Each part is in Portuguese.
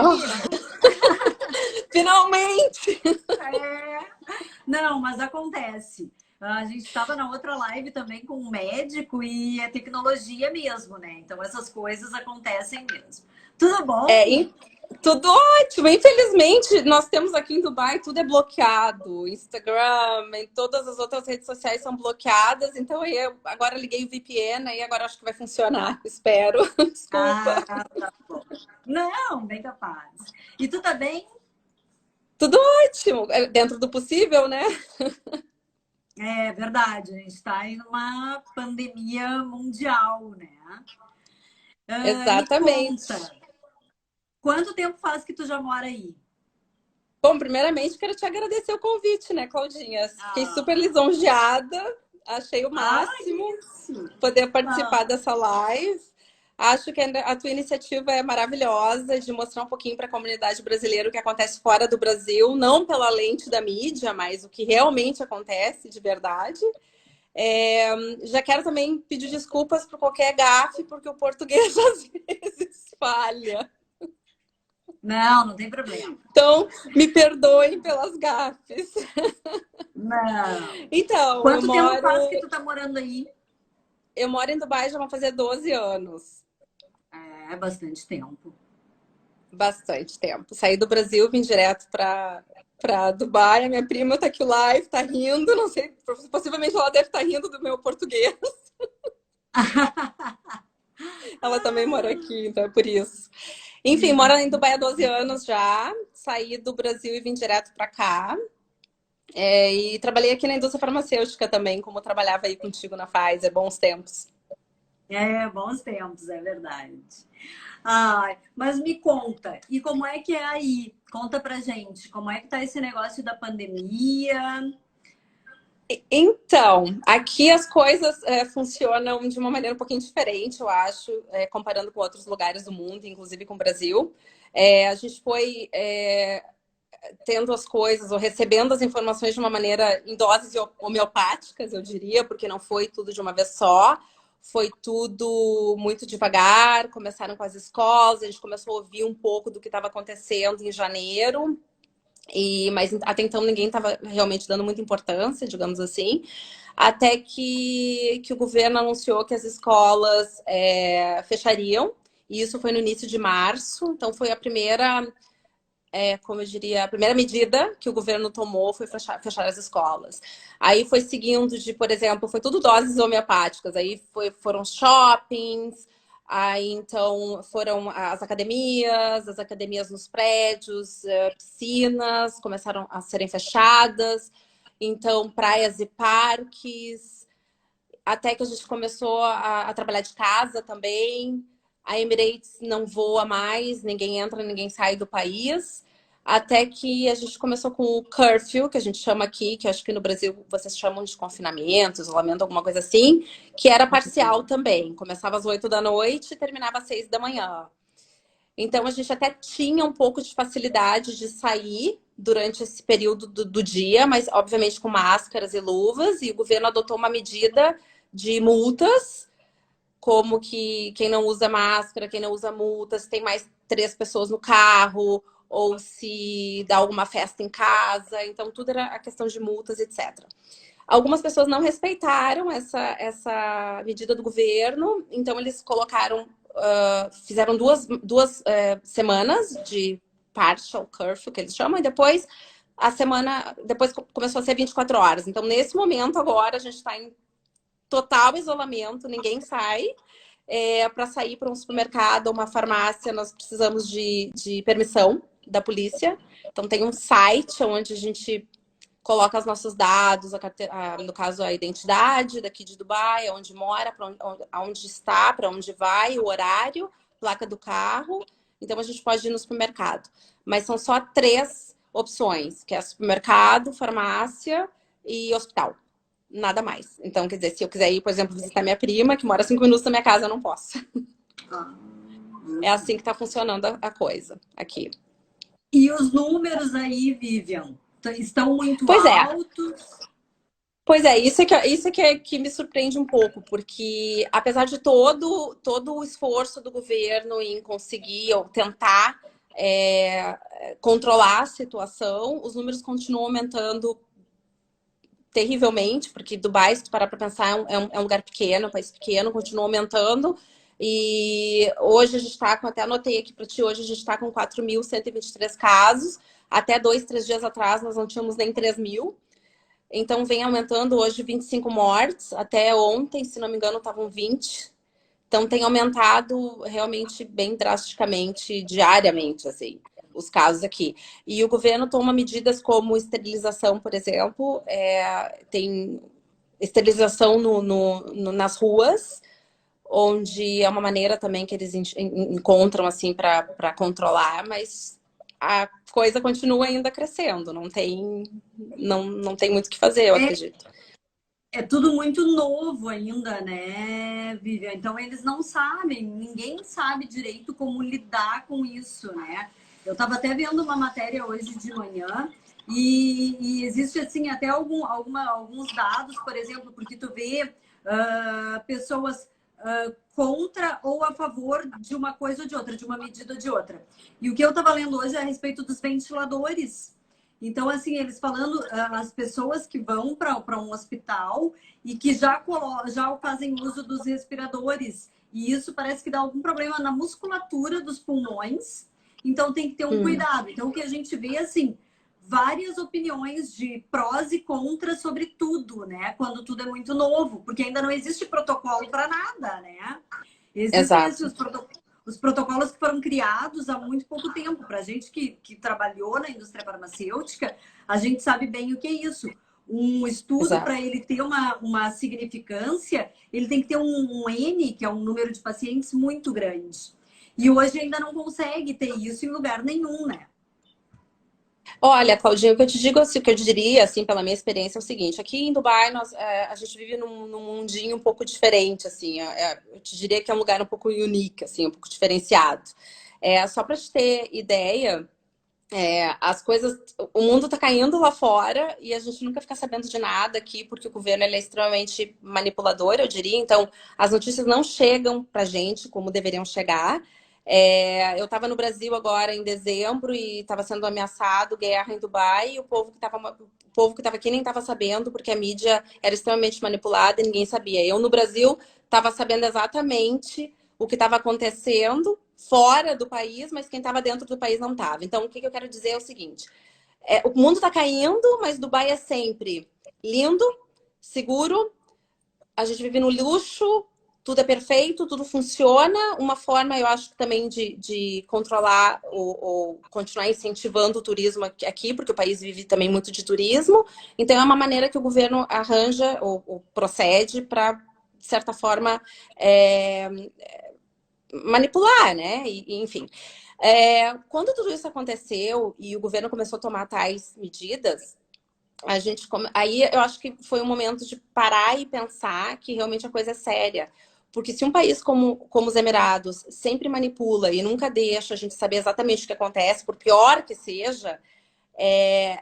Oh, menina. finalmente! É. Não, mas acontece. A gente estava na outra live também com um médico e é tecnologia mesmo, né? Então essas coisas acontecem mesmo. Tudo É, bom? tudo ótimo. Infelizmente, nós temos aqui em Dubai, tudo é bloqueado. Instagram e todas as outras redes sociais são bloqueadas. Então, eu agora liguei o VPN e agora acho que vai funcionar. Espero. Desculpa. Ah, tá bom. Não, bem capaz. E tu tá bem? Tudo ótimo. É, dentro do possível, né? É verdade, a gente está em uma pandemia mundial, né? Me conta, Exatamente. quanto tempo faz que tu já mora aí? Bom, primeiramente, quero te agradecer o convite, né, Claudinha? Fiquei super Ah, lisonjeada. Achei o que máximo isso? poder participar Ah, dessa live. Acho que a tua iniciativa é maravilhosa de mostrar um pouquinho para a comunidade brasileira o que acontece fora do Brasil, não pela lente da mídia, mas o que realmente acontece de verdade. É, já quero também pedir desculpas por qualquer gafe, porque o português às vezes falha. não, não tem problema. Então, me perdoem pelas gafes. Não. Então, Quanto tempo faz que tu tá morando aí? eu moro em Dubai já vão fazer 12 anos. É bastante tempo. Bastante tempo. Saí do Brasil, vim direto para Dubai. A minha prima tá aqui live, tá rindo. Não sei, possivelmente ela deve estar rindo do meu português. Ela também mora aqui, então é por isso. Enfim, moro em Dubai há 12 anos já. Saí do Brasil e vim direto para cá. É, e trabalhei aqui na indústria farmacêutica também, como eu trabalhava aí contigo na Pfizer, bons tempos. É, bons tempos, é verdade. Ai, mas me conta, e como é que é aí? Conta pra gente, como é que tá esse negócio da pandemia? Então, aqui as coisas funcionam de uma maneira um pouquinho diferente, eu acho, comparando com outros lugares do mundo, inclusive com o Brasil. A gente foi tendo as coisas ou recebendo as informações de uma maneira em doses homeopáticas, eu diria, porque não foi tudo de uma vez só. Foi tudo muito devagar. Começaram com as escolas, a gente começou a ouvir um pouco do que estava acontecendo em janeiro. Mas até então ninguém estava realmente dando muita importância, digamos assim, até que o governo anunciou que as escolas fechariam, e isso foi no início de março, então foi a primeira, como eu diria, a primeira medida que o governo tomou foi fechar as escolas. Aí foi seguindo de, por exemplo, foi tudo doses homeopáticas, aí foram shoppings, aí então foram as academias nos prédios, piscinas começaram a serem fechadas, então praias e parques, até que a gente começou a trabalhar de casa também. A Emirates não voa mais, ninguém entra, ninguém sai do país. Até que a gente começou com o curfew, que a gente chama aqui, que acho que no Brasil vocês chamam de confinamento, isolamento, alguma coisa assim, que era parcial também. Começava às 8 da noite e terminava às 6 da manhã. Então a gente até tinha um pouco de facilidade de sair durante esse período do dia, mas obviamente com máscaras e luvas, e o governo adotou uma medida de multas, como que quem não usa máscara, quem não usa multa, se tem mais 3 pessoas no carro, ou se dá alguma festa em casa. Então, tudo era a questão de multas, etc. Algumas pessoas não respeitaram essa medida do governo, então eles colocaram, fizeram duas semanas de partial curfew, que eles chamam, e depois depois começou a ser 24 horas. Então, nesse momento, agora, a gente está em total isolamento, ninguém sai. Para sair para um supermercado ou uma farmácia, nós precisamos de permissão da polícia. Então, tem um site onde a gente coloca os nossos dados, no caso, a identidade daqui de Dubai, onde mora, onde está, para onde vai, o horário, placa do carro. Então, a gente pode ir no supermercado. Mas são só 3 opções, que é supermercado, farmácia e hospital. Nada mais. Então, quer dizer, se eu quiser ir, por exemplo, visitar minha prima, que mora 5 minutos da minha casa, eu não posso. Ah, É assim que está funcionando a coisa aqui. e os números aí, Vivian, estão muito Pois é. altos? Pois é, isso é que me surpreende um pouco, porque apesar de todo o esforço do governo em conseguir ou tentar controlar a situação. Os números continuam aumentando terrivelmente, porque Dubai, se tu parar para pensar, é um lugar pequeno, um país pequeno, continua aumentando. E hoje a gente está com, até anotei aqui para ti, hoje a gente está com 4.123 casos. Até 2, 3 dias atrás nós não tínhamos nem 3.000. Então vem aumentando hoje 25 mortes. Até ontem, se não me engano, estavam 20. Então tem aumentado realmente bem drasticamente, diariamente, assim, os casos aqui. E o governo toma medidas como esterilização, por exemplo, tem esterilização nas ruas, onde é uma maneira também que eles encontram assim para controlar, mas a coisa continua ainda crescendo, não tem muito o que fazer, eu É, acredito. é tudo muito novo ainda, né, Vivian? Então eles não sabem, ninguém sabe direito como lidar com isso, né? Eu estava até vendo uma matéria hoje de manhã e existe assim até alguns dados, por exemplo, porque tu vê pessoas contra ou a favor de uma coisa ou de outra, de uma medida ou de outra. E o que eu estava lendo hoje é a respeito dos ventiladores. Então, assim, eles falando, as pessoas que vão para um hospital e que já fazem uso dos respiradores. E isso parece que dá algum problema na musculatura dos pulmões. Então, tem que ter um cuidado. Então, o que a gente vê, assim, várias opiniões de prós e contras sobre tudo, né? Quando tudo é muito novo, porque ainda não existe protocolo para nada, né? Existem assim, Exato. os protocolos que foram criados há muito pouco tempo. Para a gente que trabalhou na indústria farmacêutica, a gente sabe bem o que é isso. Um estudo, para Exato. ele ter uma significância, ele tem que ter um N, que é um número de pacientes muito grande. E hoje ainda não consegue ter isso em lugar nenhum, né? Olha, Claudinho, o que eu te digo, assim, o que eu diria, assim, pela minha experiência, é o seguinte: aqui em Dubai, a gente vive num mundinho um pouco diferente, assim. Eu te diria que é um lugar um pouco único, assim, um pouco diferenciado. Só para te ter ideia, as coisas, o mundo tá caindo lá fora e a gente nunca fica sabendo de nada aqui, porque o governo ele é extremamente manipulador, eu diria. Então, as notícias não chegam pra gente como deveriam chegar. Eu estava no Brasil agora em dezembro e estava sendo ameaçado guerra em Dubai, e o povo que estava aqui nem estava sabendo, porque a mídia era extremamente manipulada e ninguém sabia. Eu no Brasil estava sabendo exatamente o que estava acontecendo fora do país, mas quem estava dentro do país não estava. Então, o que eu quero dizer é o seguinte: o mundo está caindo, mas Dubai é sempre lindo, seguro, a gente vive no luxo, tudo é perfeito, tudo funciona. Uma forma, eu acho, também de controlar ou continuar incentivando o turismo aqui, porque o país vive também muito de turismo. Então, é uma maneira que o governo arranja ou procede para, de certa forma, é, manipular, né? Enfim. Quando tudo isso aconteceu e o governo começou a tomar tais medidas, aí eu acho que foi um momento de parar e pensar que realmente a coisa é séria. Porque se um país como os Emirados sempre manipula e nunca deixa a gente saber exatamente o que acontece, por pior que seja,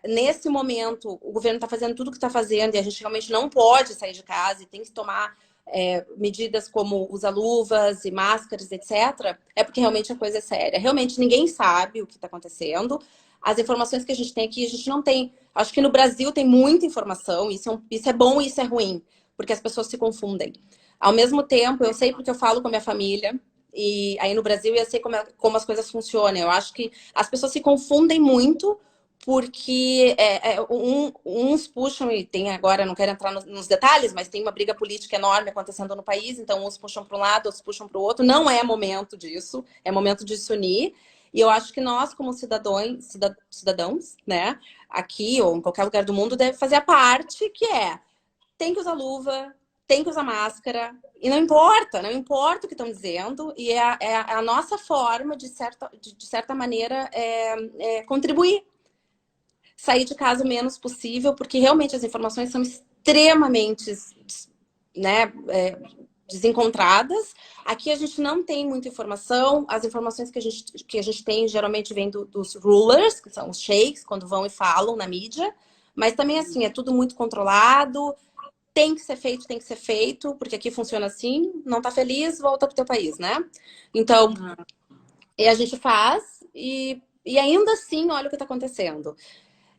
nesse momento o governo está fazendo tudo o que está fazendo e a gente realmente não pode sair de casa e tem que tomar medidas como usar luvas e máscaras, etc., é porque realmente a coisa é séria. Realmente ninguém sabe o que está acontecendo. As informações que a gente tem aqui, a gente não tem. Acho que no Brasil tem muita informação, isso é bom e isso é ruim, porque as pessoas se confundem. Ao mesmo tempo, eu sei porque eu falo com a minha família, e aí no Brasil eu sei como as coisas funcionam. Eu acho que as pessoas se confundem muito porque uns puxam, e tem agora, não quero entrar nos detalhes, mas tem uma briga política enorme acontecendo no país, então uns puxam para um lado, outros puxam para o outro. Não é momento disso, é momento de se unir. E eu acho que nós, como cidadãos, né, aqui ou em qualquer lugar do mundo, deve fazer a parte que tem que usar luva, tem que usar máscara, e não importa o que estão dizendo, e a nossa forma, de certa maneira, contribuir, sair de casa o menos possível, porque realmente as informações são extremamente, né, desencontradas. Aqui a gente não tem muita informação. As informações que a gente tem geralmente vêm dos rulers, que são os sheiks, quando vão e falam na mídia. Mas também, assim, é tudo muito controlado. Tem que ser feito, porque aqui funciona assim. Não tá feliz, volta pro teu país, né? Então, e a gente faz, e ainda assim, olha o que está acontecendo.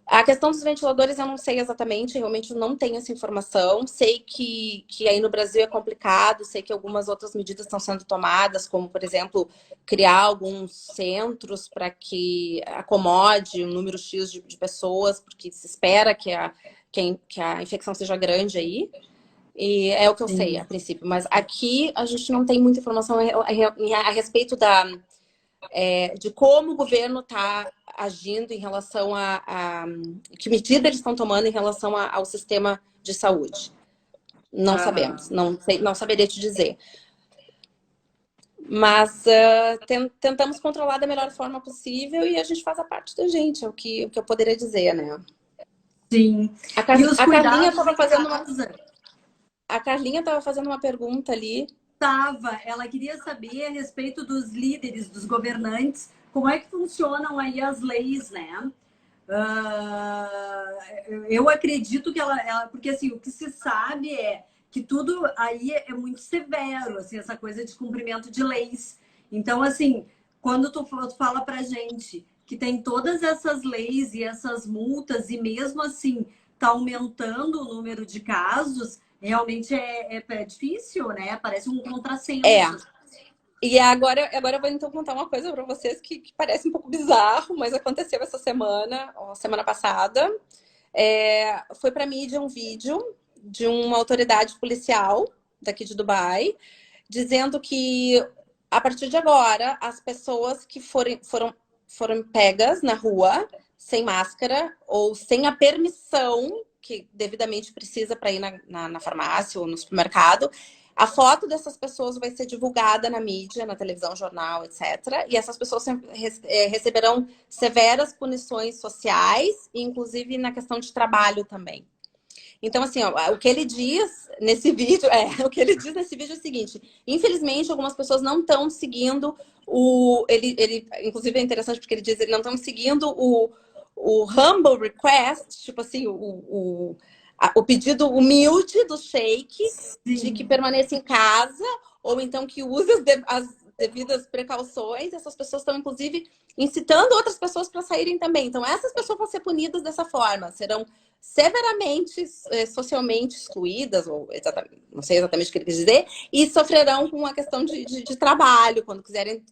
A questão dos ventiladores eu não sei exatamente, realmente não tenho essa informação. Sei que aí no Brasil é complicado, sei que algumas outras medidas estão sendo tomadas, como, por exemplo, criar alguns centros para que acomode um número X de pessoas, porque se espera que a infecção seja grande aí. E é o que eu sei, a Sim. princípio. Mas aqui a gente não tem muita informação a respeito de como o governo está agindo em relação a que medida eles estão tomando em relação ao sistema de saúde. Não sabemos, Aham. não saberia te dizer. Mas tentamos controlar da melhor forma possível e a gente faz a parte da gente, é o que eu poderia dizer, né? Sim. A, E os A Carlinha cuidados estava em fazendo casa? uma pergunta ali. Ela queria saber a respeito dos líderes, dos governantes, como é que funcionam aí as leis, né? Eu acredito que porque assim, o que se sabe é que tudo aí é muito severo, assim, essa coisa de cumprimento de leis. Então, assim, quando tu fala pra gente que tem todas essas leis e essas multas, e mesmo assim tá aumentando o número de casos, realmente é difícil, né? Parece um É, contrassenso. e agora eu vou então contar uma coisa para vocês que parece um pouco bizarro, mas aconteceu essa semana, ou semana passada. Foi para mídia um vídeo de uma autoridade policial daqui de Dubai, dizendo que a partir de agora as pessoas que foram pegas na rua sem máscara ou sem a permissão que devidamente precisa para ir na farmácia ou no supermercado, a foto dessas pessoas vai ser divulgada na mídia, na televisão, jornal, etc. E essas pessoas receberão severas punições sociais, inclusive na questão de trabalho também. Então, assim, ó, o que ele diz nesse vídeo o que ele diz nesse vídeo é o seguinte: infelizmente, algumas pessoas não estão seguindo inclusive é interessante porque ele diz que não estão seguindo o humble request, tipo assim, o pedido humilde do sheik de que Sim. permaneça em casa, ou então que use as devidas precauções. Essas pessoas estão, inclusive, incitando outras pessoas para saírem também. Então, essas pessoas vão ser punidas dessa forma, serão severamente socialmente excluídas, ou não sei exatamente o que ele quis dizer, e sofrerão com a questão de trabalho, quando quiserem,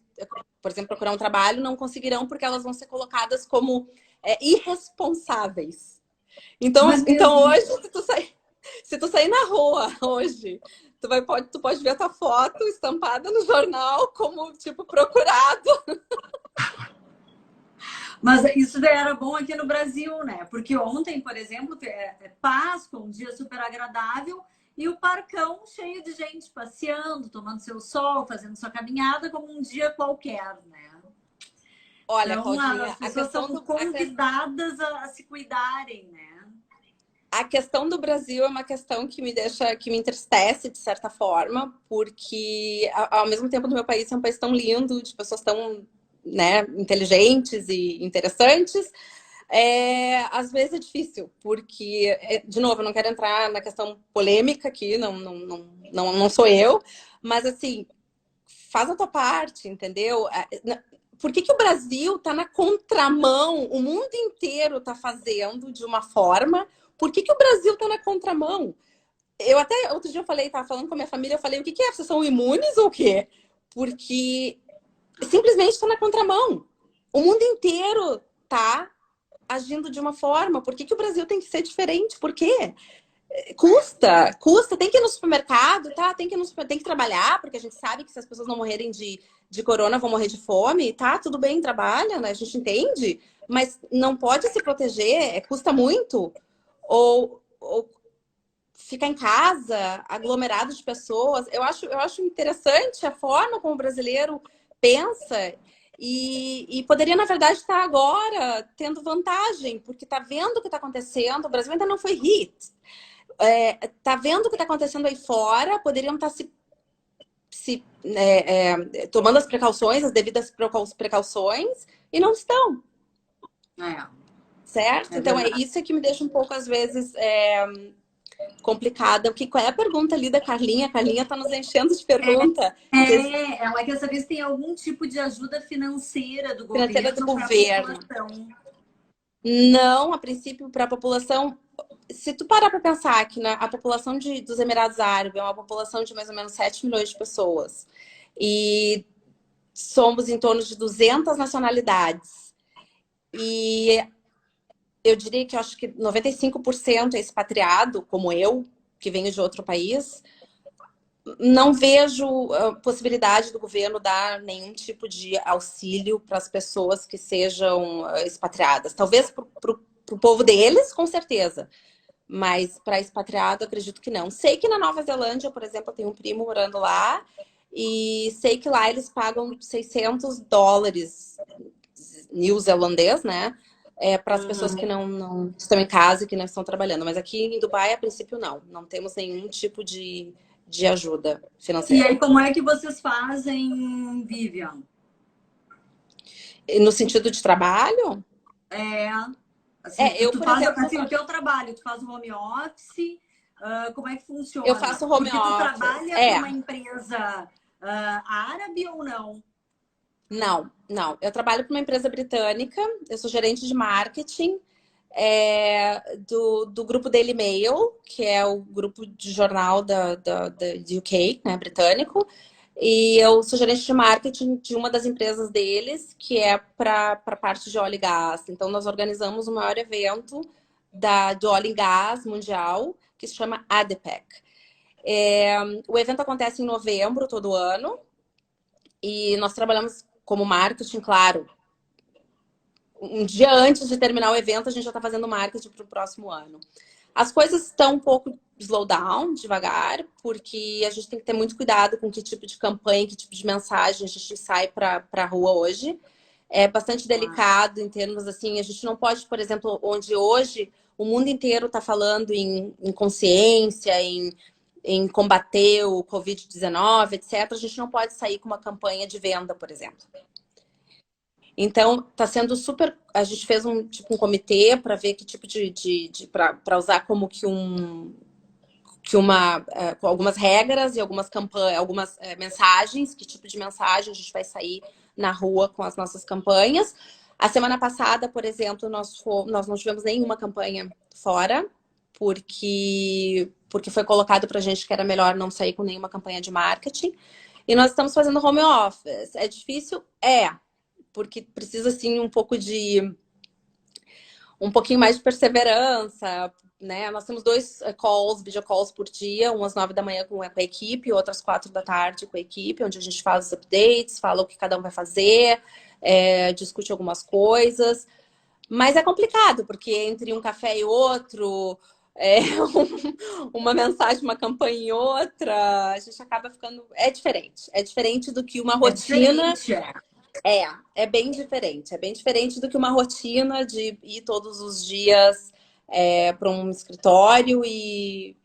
por exemplo, procurar um trabalho, não conseguirão porque elas vão ser colocadas como irresponsáveis. Mas Então mesmo. hoje, se tu sair na rua hoje, tu pode ver a tua foto estampada no jornal como, tipo, procurado. Mas isso era bom aqui no Brasil, né? Porque ontem, por exemplo, Páscoa, um dia super agradável, e o parcão cheio de gente passeando, tomando seu sol, fazendo sua caminhada, como um dia qualquer, né? Olha, Então, as Claudinha, pessoas são convidadas a se cuidarem, né? a questão do Brasil é uma questão que me entristece de certa forma, porque ao mesmo tempo do meu país é um país tão lindo, de pessoas tão, né, inteligentes e interessantes. Às vezes é difícil, porque, de novo, eu não quero entrar na questão polêmica aqui, não sou eu, mas assim, faz a tua parte, entendeu? Por que o Brasil está na contramão? O mundo inteiro está fazendo de uma forma. Por que o Brasil está na contramão? Eu até outro dia eu falei, estava falando com a minha família, eu falei, o que é? Vocês são imunes ou o quê? Porque simplesmente está na contramão. O mundo inteiro está agindo de uma forma. Por que o Brasil tem que ser diferente? Por quê? Custa, tem que ir no supermercado, tá? Tem que trabalhar, porque a gente sabe que se as pessoas não morrerem de corona, vão morrer de fome, tá? Tudo bem, trabalha, né? A gente entende, mas não pode se proteger, custa muito. Ou ficar em casa, aglomerado de pessoas. Eu acho interessante a forma como o brasileiro pensa e poderia, na verdade, estar agora tendo vantagem, porque está vendo o que está acontecendo, o Brasil ainda não foi hit. Tá vendo o que está acontecendo aí fora, poderiam estar tomando as precauções, as devidas precauções, e não estão, É, certo? é Então é verdade. isso que me deixa um pouco, às vezes, complicada. Qual é a pergunta ali da Carlinha? A Carlinha está nos enchendo de pergunta. Ela quer saber se tem algum tipo de ajuda financeira do Financeira do governo para a governo. população. Não, a princípio, para a população. Se tu parar para pensar que a população dos Emirados Árabes é uma população de mais ou menos 7 milhões de pessoas e somos em torno de 200 nacionalidades. E eu diria que eu acho que 95% é expatriado, como eu, que venho de outro país. Não vejo a possibilidade do governo dar nenhum tipo de auxílio para as pessoas que sejam expatriadas. Talvez para o povo deles, com certeza. Mas para expatriado, acredito que não. Sei que na Nova Zelândia, por exemplo, eu tenho um primo morando lá. E sei que lá eles pagam $600 neozelandês, né? Para as pessoas que não estão em casa e que não estão trabalhando. Mas aqui em Dubai, a princípio, não. Não temos nenhum tipo de ajuda E financeira. aí, como é que vocês fazem, Vivian? No sentido de trabalho? Assim, Eu, tu por faz exemplo, assim, o teu trabalho, tu faz home office, como é que eu funciona? faço home Porque tu office. trabalha para uma empresa árabe ou não? Não. Eu trabalho para uma empresa britânica. Eu sou gerente de marketing do grupo Daily Mail, que é o grupo de jornal da UK, né, britânico. E eu sou gerente de marketing de uma das empresas deles, que é para a parte de óleo e gás. Então, nós organizamos o maior evento do óleo e gás mundial, que se chama ADPEC. O evento acontece em novembro todo ano. E nós trabalhamos como marketing, claro. Um dia antes de terminar o evento, a gente já está fazendo marketing para o próximo ano. As coisas estão um pouco slowdown, devagar, porque a gente tem que ter muito cuidado com que tipo de campanha, que tipo de mensagem a gente sai para a rua hoje. É bastante delicado em termos assim, a gente não pode, por exemplo, onde hoje o mundo inteiro está falando em consciência, em combater o Covid-19, etc., a gente não pode sair com uma campanha de venda, por exemplo. Então, está sendo super. A gente fez um comitê para ver que tipo para usar como que com algumas regras e algumas campanhas, algumas mensagens, que tipo de mensagem a gente vai sair na rua com as nossas campanhas. A semana passada, por exemplo, nós não tivemos nenhuma campanha fora, porque foi colocado para a gente que era melhor não sair com nenhuma campanha de marketing. E nós estamos fazendo home office. É difícil? Porque precisa, assim, um pouquinho mais de perseverança, né? Nós temos 2 video calls por dia, umas 9 da manhã com a equipe, outras 4 da tarde com a equipe, onde a gente faz os updates, fala o que cada um vai fazer, discute algumas coisas. Mas é complicado, porque entre um café e outro, uma mensagem, uma campanha e outra, a gente acaba ficando... É diferente. É diferente do que uma rotina... É bem diferente. É bem diferente do que uma rotina de ir todos os dias para um escritório e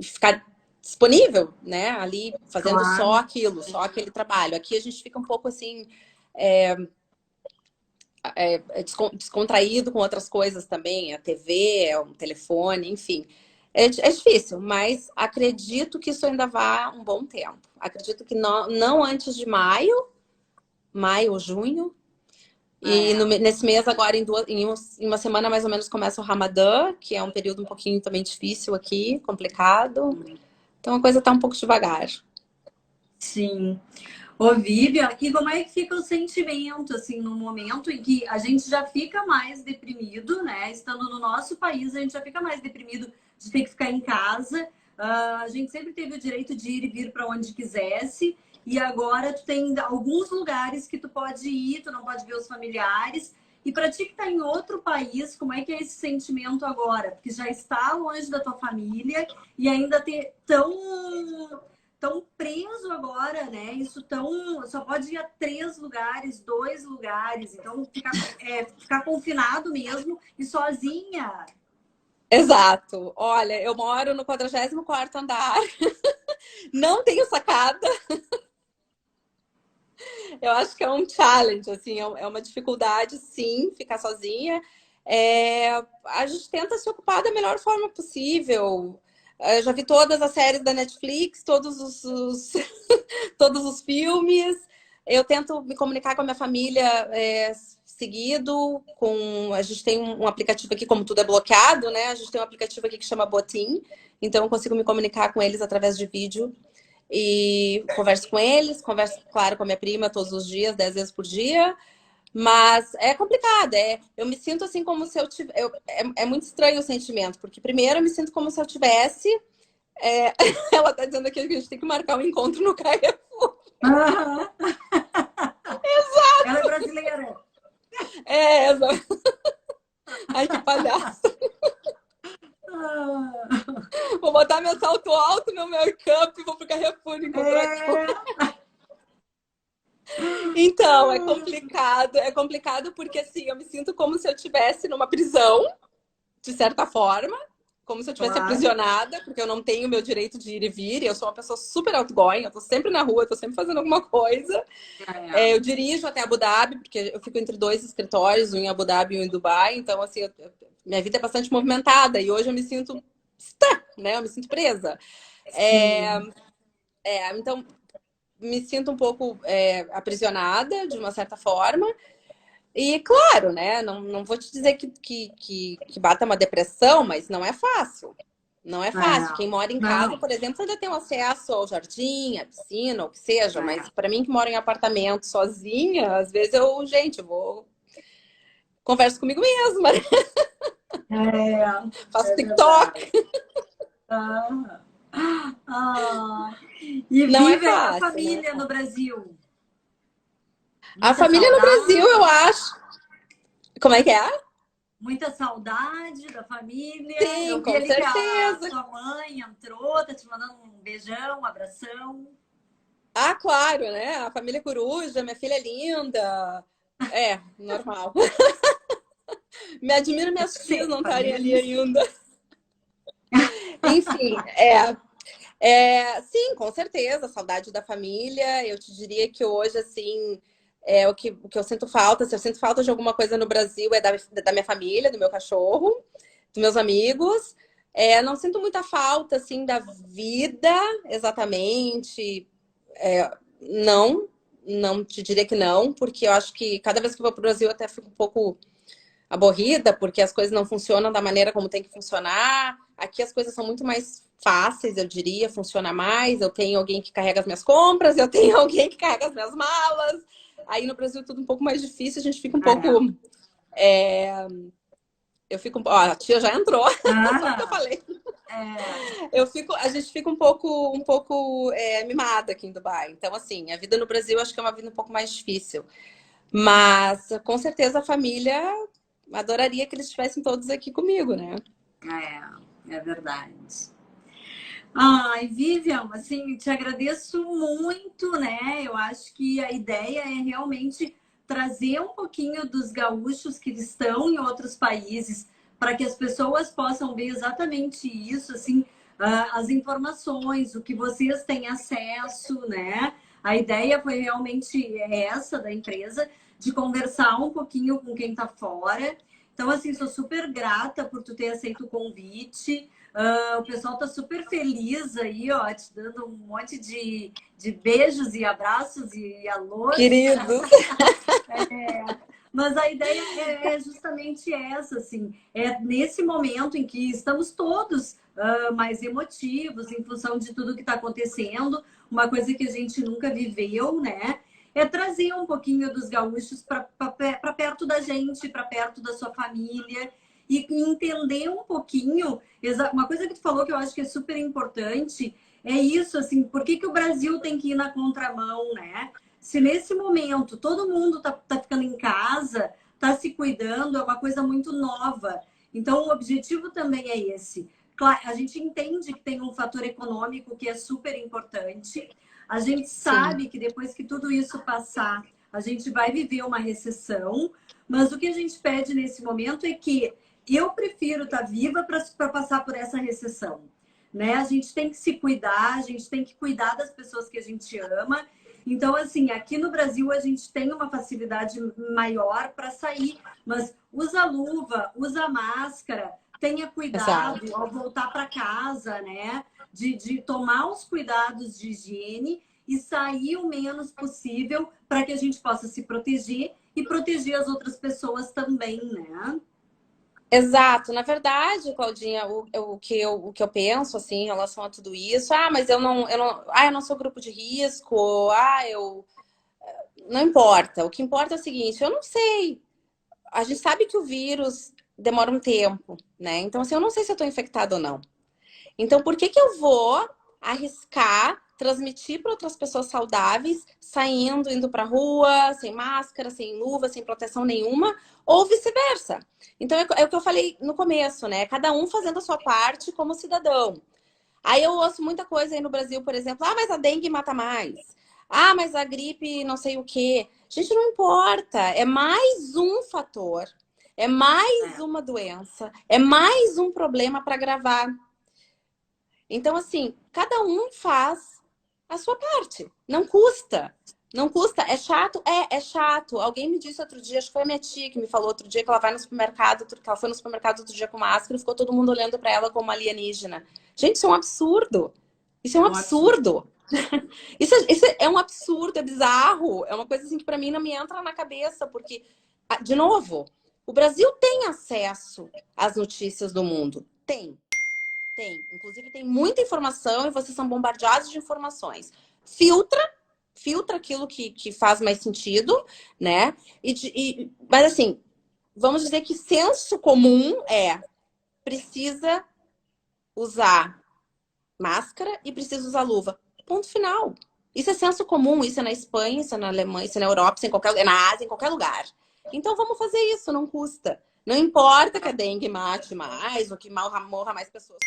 ficar disponível, né? Ali fazendo só aquilo, só aquele trabalho. Aqui a gente fica um pouco assim descontraído com outras coisas também, a TV, o telefone, enfim. É difícil, mas acredito que isso ainda vai um bom tempo. Acredito que não antes de maio ou junho. E nesse mês, agora, em uma semana mais ou menos, começa o Ramadã, que é um período um pouquinho também difícil aqui, complicado. Então a coisa tá um pouco devagar. Sim. Ô, Vivian, e como é que fica o sentimento, assim, no momento em que a gente já fica mais deprimido, né? Estando no nosso país, a gente já fica mais deprimido de ter que ficar em casa. A gente sempre teve o direito de ir e vir para onde quisesse. E agora tu tem alguns lugares que tu pode ir, tu não pode ver os familiares. E para ti que tá em outro país, como é que é esse sentimento agora? Porque já está longe da tua família e ainda ter tão preso agora, né? Isso só pode ir a 3 lugares, 2 lugares. Então, ficar confinado mesmo e sozinha. Exato. Olha, eu moro no 44º andar. Não tenho sacada. Eu acho que é um challenge, assim, é uma dificuldade, sim, ficar sozinha. A gente tenta se ocupar da melhor forma possível. Eu já vi todas as séries da Netflix, todos os filmes. Eu tento me comunicar com a minha família seguido. A gente tem um aplicativo aqui, como tudo é bloqueado, né? A gente tem um aplicativo aqui que chama Botim. Então, eu consigo me comunicar com eles através de vídeo. E converso com eles, converso, claro, com a minha prima todos os dias, 10 vezes por dia. Mas é complicado, eu me sinto assim como se eu tivesse. É muito estranho o sentimento, porque primeiro eu me sinto como se eu tivesse. Ela tá dizendo aqui que a gente tem que marcar um encontro no Carrefour. Aham. Ela é brasileira. Exato. Ai, que palhaço. Vou botar meu salto alto, meu make-up e vou pro Carrefour encontrar. Então, é complicado porque assim, eu me sinto como se eu estivesse numa prisão, de certa forma, como se eu estivesse aprisionada, porque eu não tenho meu direito de ir e vir, eu sou uma pessoa super outgoing, eu tô sempre na rua, eu tô sempre fazendo alguma coisa. Eu dirijo até Abu Dhabi, porque eu fico entre 2 escritórios, um em Abu Dhabi e um em Dubai, então assim, minha vida é bastante movimentada e hoje eu me sinto né? Eu me sinto presa. Então, me sinto um pouco aprisionada, de uma certa forma. E, claro, né? Não vou te dizer que bata uma depressão, mas não é fácil. Não é fácil. Quem mora em casa, por exemplo, ainda tem um acesso ao jardim, à piscina, o que seja. Mas para mim, que moro em apartamento sozinha, às vezes eu vou... Converso comigo mesma. Faço TikTok. E não vive é fácil, a família no Brasil. A família no Brasil, eu acho. Como é que é? Muita saudade da família. Sim, eu vi com ali certeza. que a sua mãe entrou, tá te mandando um beijão, um abração. Ah, claro, né? A família coruja, minha filha é linda. Normal. Me admiro minhas tias não estarem ali ainda. Enfim, sim, com certeza, saudade da família. Eu te diria que hoje, assim, o que eu sinto falta, se eu sinto falta de alguma coisa no Brasil, é da minha família, do meu cachorro, dos meus amigos. Não sinto muita falta, assim, da vida, exatamente. Não te diria que não, porque eu acho que cada vez que eu vou para o Brasil eu até fico um pouco aborrida, porque as coisas não funcionam da maneira como tem que funcionar. Aqui as coisas são muito mais fáceis, eu diria, funciona mais. Eu tenho alguém que carrega as minhas compras, eu tenho alguém que carrega as minhas malas. Aí no Brasil é tudo um pouco mais difícil, a gente fica um pouco. Eu fico. Ó, a tia já entrou, só porque eu falei. A gente fica um pouco mimada aqui em Dubai. Então, assim, a vida no Brasil acho que é uma vida um pouco mais difícil. Mas, com certeza, a família adoraria que eles estivessem todos aqui comigo, né? É verdade. Ai, Vivian, assim, te agradeço muito, né? Eu acho que a ideia é realmente trazer um pouquinho dos gaúchos que estão em outros países para que as pessoas possam ver exatamente isso, assim, as informações, o que vocês têm acesso, né? A ideia foi realmente essa da empresa, de conversar um pouquinho com quem está fora. Então, assim, sou super grata por tu ter aceito o convite. O pessoal tá super feliz aí, ó, te dando um monte de beijos e abraços e alôs. Queridos! Mas a ideia é justamente essa, assim, é nesse momento em que estamos todos mais emotivos em função de tudo que está acontecendo, uma coisa que a gente nunca viveu, né? É trazer um pouquinho dos gaúchos para perto da gente, para perto da sua família e entender um pouquinho. Uma coisa que tu falou que eu acho que é super importante é isso, assim, por que o Brasil tem que ir na contramão, né? Se nesse momento todo mundo tá ficando em casa, tá se cuidando, é uma coisa muito nova. Então, o objetivo também é esse. Claro, a gente entende que tem um fator econômico que é super importante. A gente sabe que depois que tudo isso passar, a gente vai viver uma recessão. Mas o que a gente pede nesse momento é que eu prefiro estar viva para passar por essa recessão. Né? A gente tem que se cuidar, a gente tem que cuidar das pessoas que a gente ama Então, assim, aqui no Brasil a gente tem uma facilidade maior para sair, mas usa luva, usa máscara, tenha cuidado Exato. ao voltar para casa, né? De tomar os cuidados de higiene e sair o menos possível para que a gente possa se proteger e proteger as outras pessoas também, né? Exato. Na verdade, Claudinha, o que eu penso assim em relação a tudo isso, mas eu não sou grupo de risco, não importa. O que importa é o seguinte, eu não sei. A gente sabe que o vírus demora um tempo, né? Então, assim, eu não sei se eu tô infectada ou não. Então, por que que eu vou arriscar transmitir para outras pessoas saudáveis, saindo, indo para rua, sem máscara, sem luva, sem proteção nenhuma, ou vice-versa? Então, é o que eu falei no começo, né? Cada um fazendo a sua parte como cidadão. Aí eu ouço muita coisa aí no Brasil, por exemplo, mas a dengue mata mais. Mas a gripe não sei o quê. Gente, não importa. É mais um fator. É mais uma doença. É mais um problema para agravar. Então, assim, cada um faz a sua parte. Não custa. Não custa. É chato? É chato. Alguém me disse outro dia, acho que foi a minha tia que me falou outro dia que ela vai no supermercado, que ela foi no supermercado outro dia com máscara e ficou todo mundo olhando para ela como alienígena. Gente, isso é um absurdo. Isso é um É um absurdo. absurdo. Isso é um absurdo, é bizarro. É uma coisa assim que para mim não me entra na cabeça, porque, de novo, o Brasil tem acesso às notícias do mundo. Tem. Tem. Inclusive, tem muita informação e vocês são bombardeados de informações. Filtra aquilo que faz mais sentido, né? Mas assim, vamos dizer que senso comum precisa usar máscara e precisa usar luva. Ponto final. Isso é senso comum, isso é na Espanha, isso é na Alemanha, isso é na Europa, isso é na Ásia, em qualquer lugar. Então vamos fazer isso, não custa. Não importa que a dengue mate mais, ou que morra mais pessoas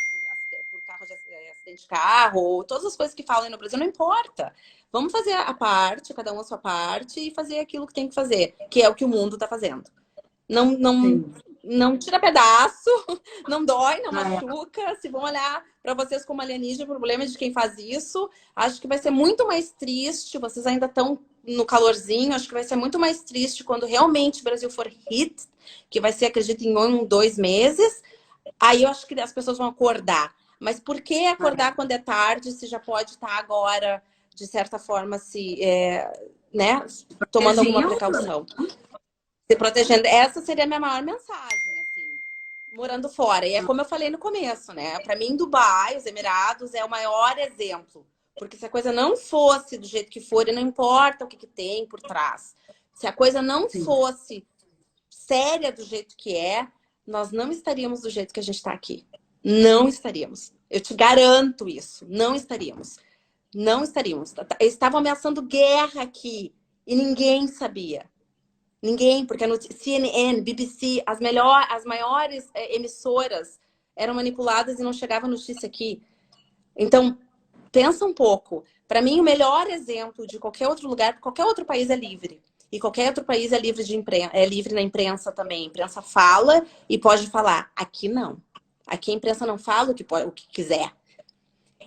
por carro acidente de carro, ou todas as coisas que falam no Brasil, não importa. Vamos fazer a parte, cada um a sua parte, e fazer aquilo que tem que fazer, que é o que o mundo está fazendo. Não, não, Sim. não tira pedaço, não dói, não É. machuca. Se vão olhar para vocês como alienígena, o problema é de quem faz isso. Acho que vai ser muito mais triste. Vocês ainda estão no calorzinho. Acho que vai ser muito mais triste quando realmente o Brasil for hit, que vai ser, acredito, em 1, 2 meses. Aí eu acho que as pessoas vão acordar. Mas por que acordar quando é tarde, se já pode estar agora, de certa forma, né, tomando alguma Protegendo. precaução? Se protegendo. Essa seria a minha maior mensagem, assim, morando fora. E é como eu falei no começo, né? Para mim, Dubai, os Emirados, é o maior exemplo. Porque se a coisa não fosse do jeito que for, e não importa o que tem por trás, se a coisa não Sim. fosse séria do jeito que nós não estaríamos do jeito que a gente está aqui. Não estaríamos. Eu te garanto isso. Não estaríamos. Não estaríamos. Eles estavam ameaçando guerra aqui e ninguém sabia. Ninguém, porque a CNN, BBC, as maiores emissoras eram manipuladas e não chegava notícia aqui. Então, pensa um pouco. Para mim, o melhor exemplo de qualquer outro lugar, qualquer outro país é livre. E qualquer outro país é livre é livre na imprensa também. A imprensa fala e pode falar. Aqui não. Aqui a imprensa não fala o que quiser.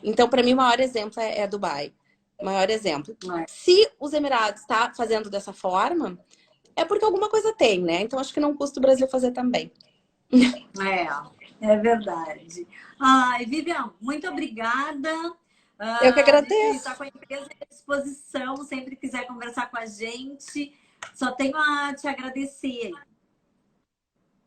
Então, para mim, o maior exemplo é Dubai. O maior exemplo. Se os Emirados está fazendo dessa forma, é porque alguma coisa tem, né? Então acho que não custa o Brasil fazer também. É verdade. Ai, Vivian, muito obrigada. Eu que A gente agradeço. está com a empresa à disposição, sempre quiser conversar com a gente. Só tenho a te agradecer.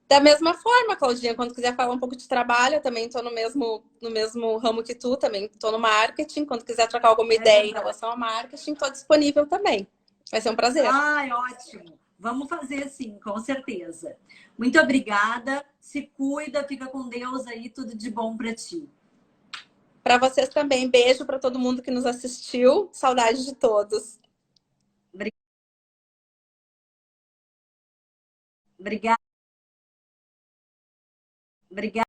Da mesma forma, Claudinha, quando quiser falar um pouco de trabalho, eu também estou no mesmo ramo que tu, também estou no marketing. Quando quiser trocar alguma ideia em relação ao marketing, estou disponível também. Vai ser um prazer. Ai, ótimo. Vamos fazer sim, com certeza. Muito obrigada. Se cuida, fica com Deus aí, tudo de bom para ti. Para vocês também. Beijo para todo mundo que nos assistiu. Saudade de todos. Obrigada. Obrigada.